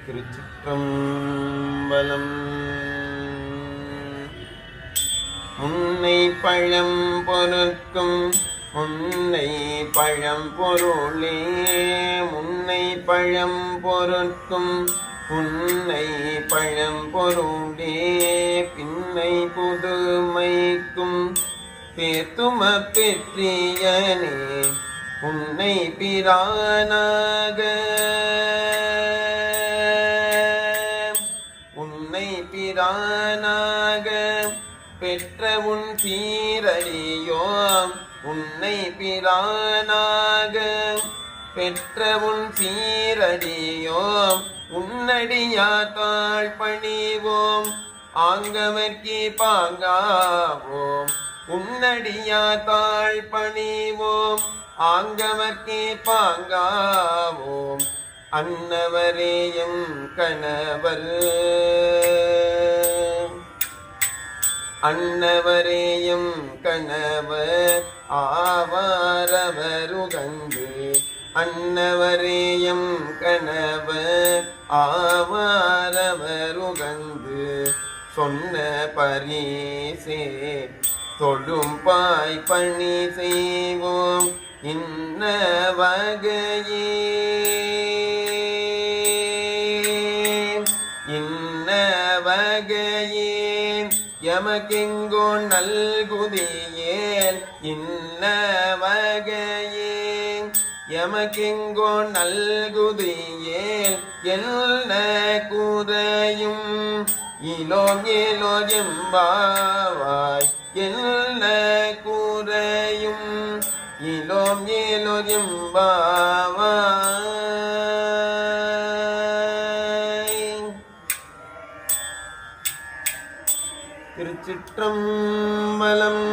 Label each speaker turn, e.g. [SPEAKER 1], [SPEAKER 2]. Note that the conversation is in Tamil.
[SPEAKER 1] திருச்சிற்றம்பலம். முன்னை பழம் பொருட்கும் முன்னை பழம் பொருளே, முன்னை பழம் பொருட்கும் முன்னை பழம் பொருளே, பின்னை புதுமைக்கும் பேத்தும பெற்றியனே உன்னை பிரானாக, உன்னை பிரானாக பெற்ற உன் சீரடியோ, உன்னை பிரானாக பெற்ற உன் சீரடியோ, உன்னடியாத்தாள் பணிவோம் ஆங்கவர்க்கி பாங்காவோம், உன்னடியாத்தாள் பணிவோம் ஆங்கவர்க்கி பாங்காவோம். அன்னவரேயும் கணவர், அன்னவரேயும் கணவர் ஆவாரவருகந்து, அன்னவரேயும் கணவர் ஆவாரவருகந்து, சொன்ன பரிசே தொடும் பாய் பணி செய்வோம் இன்ன வகையே, இன்ன வகையே எமக்கெங்கோ நல்குதியேன், இன்ன வகையே எமக்கெங்கோ நல்குதியேன். என்ன குறையும் இலோம் ஏலோ எம்பாவாய், என்ன குறையும் இலோம் ஏலோ எம்பாவாய். திருச்சிற்றம்பலம்.